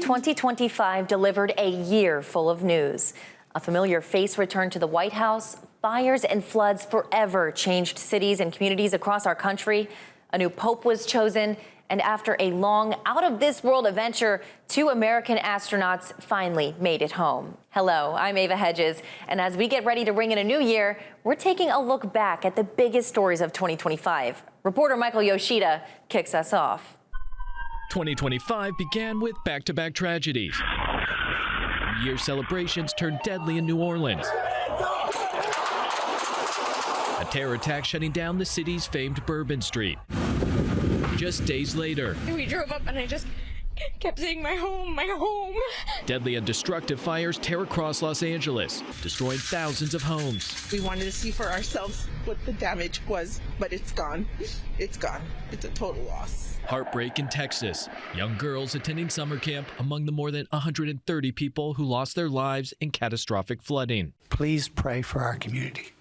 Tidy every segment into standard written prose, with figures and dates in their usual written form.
2025 delivered a year full of news. A familiar face returned to the White House. Fires and floods forever changed cities and communities across our country. A new pope was chosen. And after a long, out-of-this-world adventure, 2 American astronauts finally made it home. Hello, I'm Ava Hedges. And as we get ready to ring in a new year, we're taking a look back at the biggest stories of 2025. Reporter Michael Yoshida kicks us off. 2025 began with back-to-back tragedies. New Year's celebrations turned deadly in New Orleans. A terror attack shutting down the city's famed Bourbon Street. Just days later, we drove up and I just kept saying, my home, my home. Deadly and destructive fires tear across Los Angeles, destroying thousands of homes. We wanted to see for ourselves what the damage was, but it's gone. It's gone. It's a total loss. Heartbreak in Texas. Young girls attending summer camp among the more than 130 people who lost their lives in catastrophic flooding. Please pray for our community.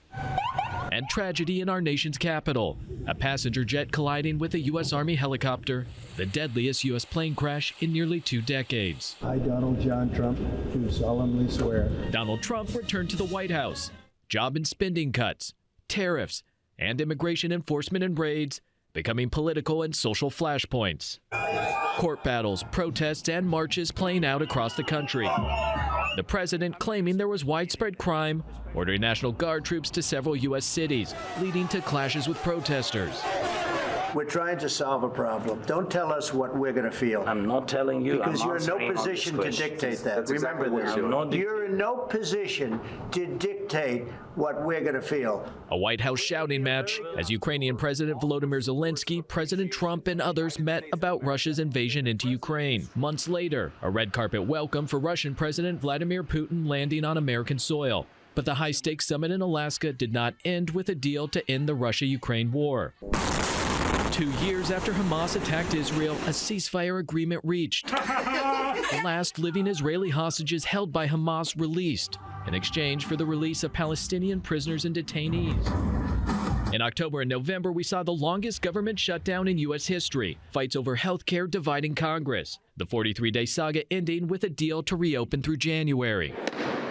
And tragedy in our nation's capital. A passenger jet colliding with a U.S. Army helicopter, the deadliest U.S. plane crash in nearly 2 decades. I, Donald John Trump, do solemnly swear. Donald Trump returned to the White House. Job and spending cuts, tariffs, and immigration enforcement and raids becoming political and social flashpoints. Court battles, protests, and marches playing out across the country. The president claiming there was widespread crime, ordering National Guard troops to several U.S. cities, leading to clashes with protesters. We're trying to solve a problem. Don't tell us what we're going to feel. I'm not telling you. Because you're in no position to dictate that. Remember this. You're in no position to dictate what we're going to feel. A White House shouting match as Ukrainian President Volodymyr Zelensky, President Trump, and others met about Russia's invasion into Ukraine. Months later, a red carpet welcome for Russian President Vladimir Putin landing on American soil. But the high-stakes summit in Alaska did not end with a deal to end the Russia-Ukraine war. 2 years after Hamas attacked Israel, a ceasefire agreement reached. The last living Israeli hostages held by Hamas released in exchange for the release of Palestinian prisoners and detainees. In October and November, we saw the longest government shutdown in U.S. history, fights over health care dividing Congress, the 43-day saga ending with a deal to reopen through January.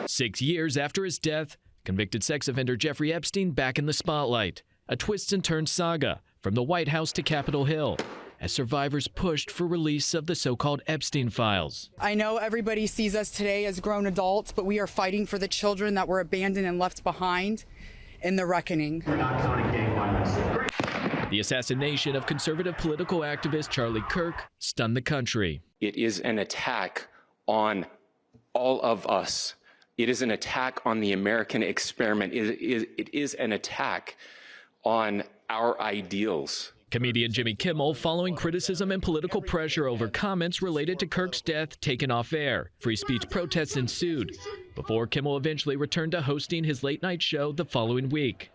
6 years after his death, convicted sex offender Jeffrey Epstein back in the spotlight. A twists and turns saga from the White House to Capitol Hill as survivors pushed for release of the so-called Epstein files. I know everybody sees us today as grown adults, but we are fighting for the children that were abandoned and left behind in the reckoning. We're not counting gang violence. The assassination of conservative political activist Charlie Kirk stunned the country. It is an attack on all of us. It is an attack on the American experiment. It is an attack on our ideals. Comedian Jimmy Kimmel following criticism and political pressure over comments related to Kirk's death taken off air. Free speech protests ensued before Kimmel eventually returned to hosting his late-night show the following week.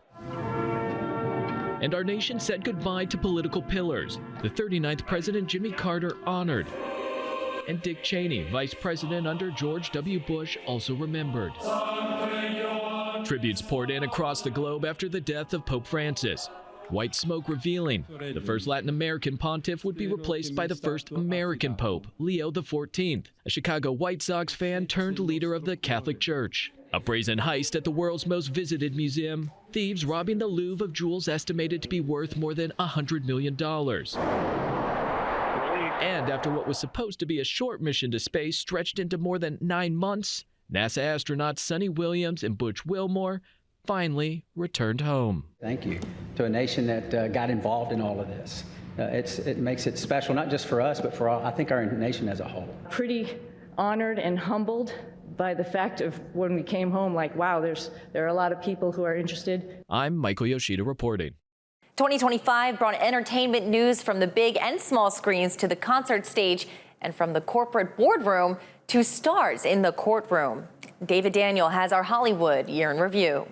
And our nation said goodbye to political pillars. The 39th President Jimmy Carter honored. And Dick Cheney, vice president under George W. Bush, also remembered. Tributes poured in across the globe after the death of Pope Francis. White smoke revealing the first Latin American pontiff would be replaced by the first American Pope, Leo XIV, a Chicago White Sox fan turned leader of the Catholic Church. A brazen heist at the world's most visited museum, thieves robbing the Louvre of jewels estimated to be worth more than $100 million. And after what was supposed to be a short mission to space stretched into more than 9 months, NASA astronauts Sonny Williams and Butch Wilmore finally returned home. Thank you to a nation that got involved in all of this. It makes it special, not just for us, but for I think our nation as a whole. Pretty honored and humbled by the fact of when we came home, like, wow, there are a lot of people who are interested. I'm Michael Yoshida reporting. 2025 brought entertainment news from the big and small screens to the concert stage and from the corporate boardroom to stars in the courtroom. David Daniel has our Hollywood Year in Review.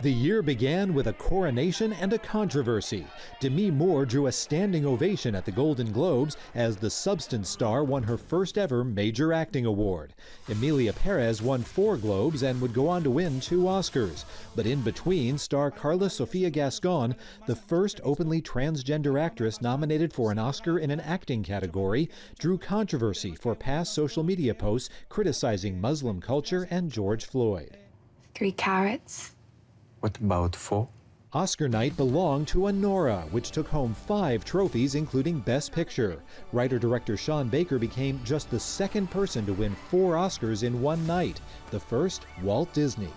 The year began with a coronation and a controversy. Demi Moore drew a standing ovation at the Golden Globes as the Substance star won her first ever major acting award. Emilia Perez won 4 Globes and would go on to win 2 Oscars. But in between, star Carla Sofia Gascon, the first openly transgender actress nominated for an Oscar in an acting category, drew controversy for past social media posts criticizing Muslim culture and George Floyd. 3 carrots. What about 4? Oscar night belonged to Anora, which took home 5 trophies, including Best Picture. Writer-director Sean Baker became just the second person to win 4 Oscars in one night. The first, Walt Disney.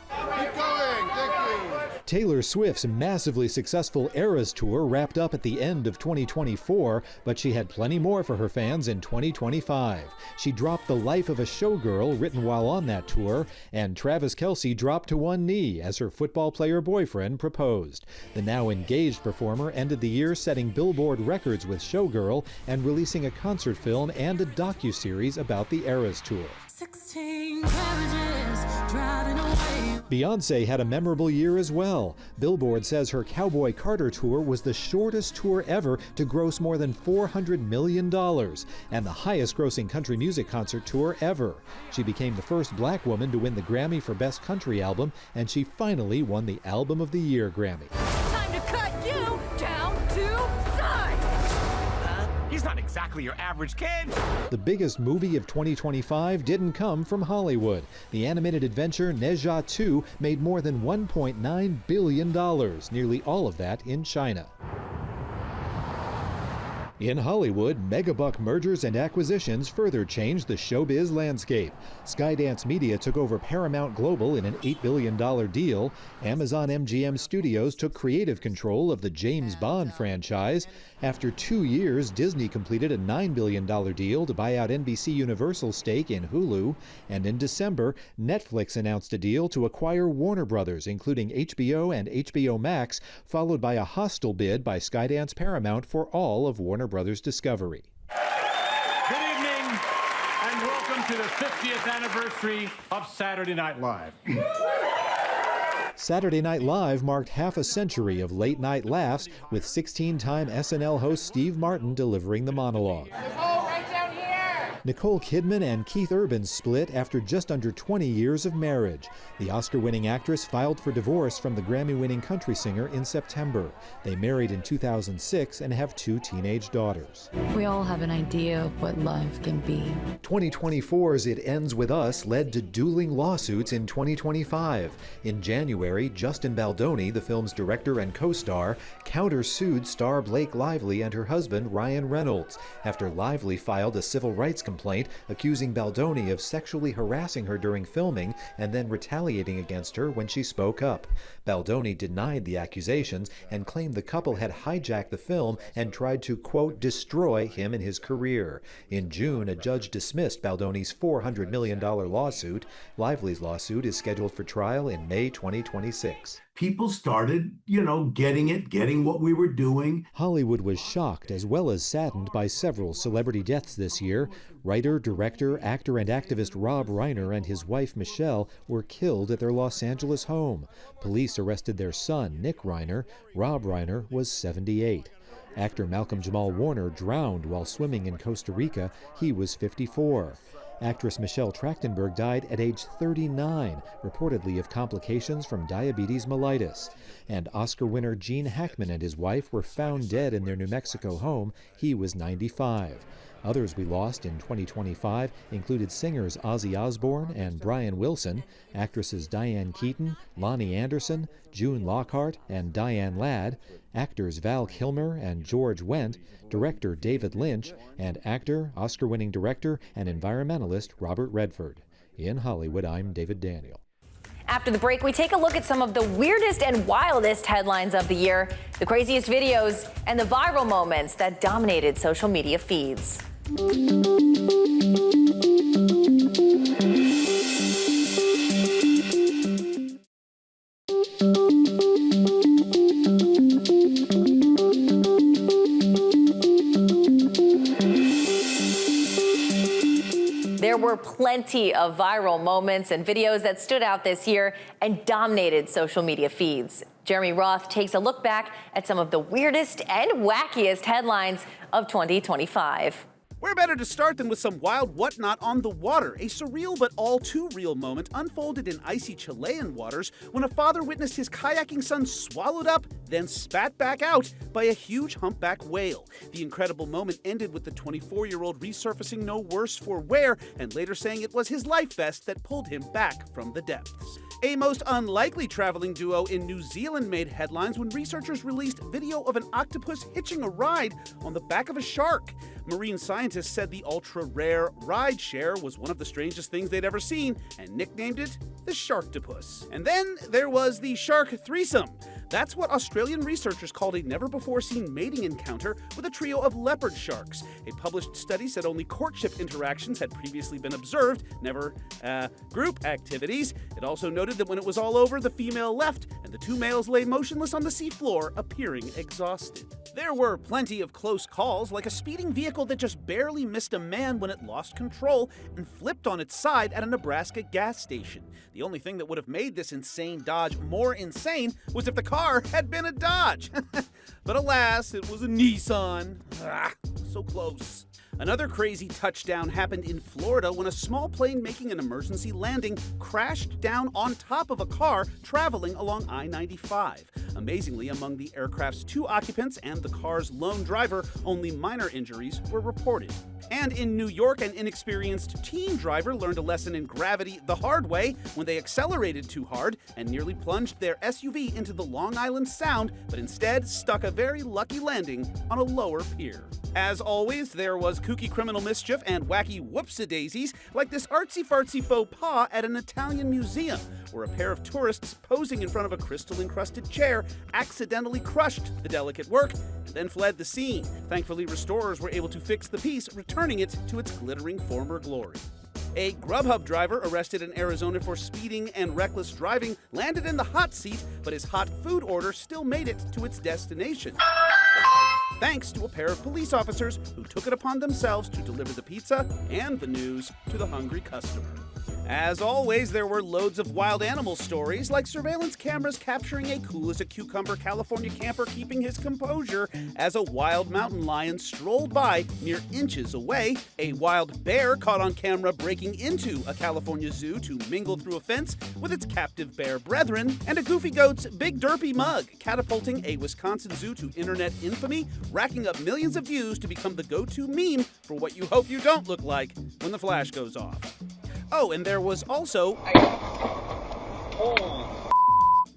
Taylor Swift's massively successful Eras Tour wrapped up at the end of 2024, but she had plenty more for her fans in 2025. She dropped The Life of a Showgirl, written while on that tour, and Travis Kelce dropped to one knee as her football player boyfriend proposed. The now engaged performer ended the year setting Billboard records with Showgirl and releasing a concert film and a docuseries about the Eras Tour. 16 carriages driving away. Beyonce had a memorable year as well. Billboard says her Cowboy Carter tour was the shortest tour ever to gross more than $400 million and the highest grossing country music concert tour ever. She became the first black woman to win the Grammy for Best Country Album, and she finally won the Album of the Year Grammy. Time to cut you down to size. He's not exactly your average kid. The biggest movie of 2025 didn't come from Hollywood. The animated adventure Ne Zha 2 made more than $1.9 billion, nearly all of that in China. In Hollywood, megabuck mergers and acquisitions further changed the showbiz landscape. Skydance Media took over Paramount Global in an $8 billion deal. Amazon MGM Studios took creative control of the James Bond franchise. After 2 years, Disney completed a $9 billion deal to buy out NBC Universal's stake in Hulu. And in December, Netflix announced a deal to acquire Warner Brothers, including HBO and HBO Max, followed by a hostile bid by Skydance Paramount for all of Warner Brothers Discovery. Good evening, and welcome to the 50th anniversary of Saturday Night Live. Saturday Night Live marked half a century of late-night laughs, with 16-time SNL host Steve Martin delivering the monologue. Nicole Kidman and Keith Urban split after just under 20 years of marriage. The Oscar-winning actress filed for divorce from the Grammy-winning country singer in September. They married in 2006 and have 2 teenage daughters. We all have an idea of what love can be. 2024's It Ends With Us led to dueling lawsuits in 2025. In January, Justin Baldoni, the film's director and co-star, countersued star Blake Lively and her husband Ryan Reynolds after Lively filed a civil rights complaint accusing Baldoni of sexually harassing her during filming and then retaliating against her when she spoke up. Baldoni denied the accusations and claimed the couple had hijacked the film and tried to, quote, destroy him and his career. In June, a judge dismissed Baldoni's $400 million lawsuit. Lively's lawsuit is scheduled for trial in May 2026. People started, getting what we were doing. Hollywood was shocked as well as saddened by several celebrity deaths this year. Writer, director, actor, and activist Rob Reiner and his wife Michelle were killed at their Los Angeles home. Police arrested their son, Nick Reiner. Rob Reiner was 78. Actor Malcolm Jamal Warner drowned while swimming in Costa Rica. He was 54. Actress Michelle Trachtenberg died at age 39, reportedly of complications from diabetes mellitus. And Oscar winner Gene Hackman and his wife were found dead in their New Mexico home. He was 95. Others we lost in 2025 included singers Ozzy Osbourne and Brian Wilson, actresses Diane Keaton, Lonnie Anderson, June Lockhart, and Diane Ladd, actors Val Kilmer and George Wendt, director David Lynch, and actor, Oscar-winning director, and environmentalist Robert Redford. In Hollywood, I'm David Daniel. After the break, we take a look at some of the weirdest and wildest headlines of the year, the craziest videos, and the viral moments that dominated social media feeds. There were were plenty of viral moments and videos that stood out this year and dominated social media feeds. Jeremy Roth takes a look back at some of the weirdest and wackiest headlines of 2025. Where better to start than with some wild whatnot on the water? A surreal but all too real moment unfolded in icy Chilean waters when a father witnessed his kayaking son swallowed up, then spat back out by a huge humpback whale. The incredible moment ended with the 24-year-old resurfacing no worse for wear and later saying it was his life vest that pulled him back from the depths. A most unlikely traveling duo in New Zealand made headlines when researchers released video of an octopus hitching a ride on the back of a shark. Marine scientists said the ultra-rare ride share was one of the strangest things they'd ever seen and nicknamed it the Sharktopus. And then there was the shark threesome. That's what Australian researchers called a never-before-seen mating encounter with a trio of leopard sharks. A published study said only courtship interactions had previously been observed, never group activities. It also noted that when it was all over, the female left, and the two males lay motionless on the seafloor, appearing exhausted. There were plenty of close calls, like a speeding vehicle that just barely missed a man when it lost control and flipped on its side at a Nebraska gas station. The only thing that would have made this insane Dodge more insane was if the car had been a Dodge. But alas, it was a Nissan. So close. Another crazy touchdown happened in Florida when a small plane making an emergency landing crashed down on top of a car traveling along I-95. Amazingly, among the aircraft's 2 occupants and the car's lone driver, only minor injuries were reported. And in New York, an inexperienced teen driver learned a lesson in gravity the hard way when they accelerated too hard and nearly plunged their SUV into the Long Island Sound, but instead stuck a very lucky landing on a lower pier. As always, there was kooky criminal mischief and wacky whoopsie-daisies, like this artsy-fartsy faux pas at an Italian museum, where a pair of tourists posing in front of a crystal-encrusted chair accidentally crushed the delicate work and then fled the scene. Thankfully, restorers were able to fix the piece, returning it to its glittering former glory. A Grubhub driver arrested in Arizona for speeding and reckless driving landed in the hot seat, but his hot food order still made it to its destination, thanks to a pair of police officers who took it upon themselves to deliver the pizza and the news to the hungry customer. As always, there were loads of wild animal stories, like surveillance cameras capturing a cool-as-a-cucumber California camper keeping his composure as a wild mountain lion strolled by mere inches away, a wild bear caught on camera breaking into a California zoo to mingle through a fence with its captive bear brethren, and a goofy goat's Big Derpy mug catapulting a Wisconsin zoo to internet infamy, racking up millions of views to become the go-to meme for what you hope you don't look like when the flash goes off. Oh, and there was also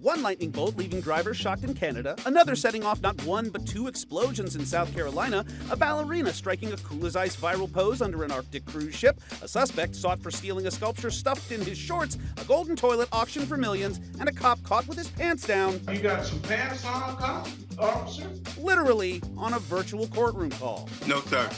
one lightning bolt leaving drivers shocked in Canada, another setting off not one but 2 explosions in South Carolina, a ballerina striking a cool-as-ice viral pose under an Arctic cruise ship, a suspect sought for stealing a sculpture stuffed in his shorts, a golden toilet auctioned for millions, and a cop caught with his pants down. You got some pants on, cop, officer? Literally on a virtual courtroom call. No, sir.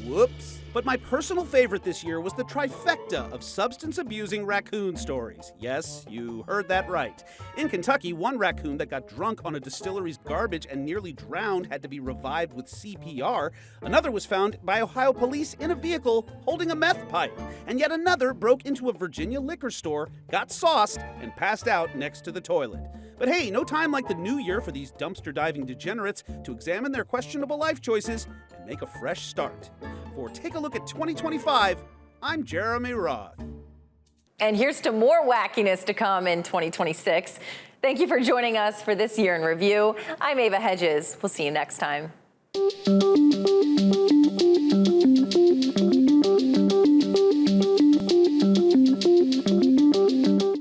Whoops. But my personal favorite this year was the trifecta of substance-abusing raccoon stories. Yes, you heard that right. In Kentucky, one raccoon that got drunk on a distillery's garbage and nearly drowned had to be revived with CPR. Another was found by Ohio police in a vehicle holding a meth pipe. And yet another broke into a Virginia liquor store, got sauced, and passed out next to the toilet. But hey, no time like the new year for these dumpster diving degenerates to examine their questionable life choices and make a fresh start. For Take a Look at 2025, I'm Jeremy Roth. And here's to more wackiness to come in 2026. Thank you for joining us for this year in review. I'm Ava Hedges. We'll see you next time.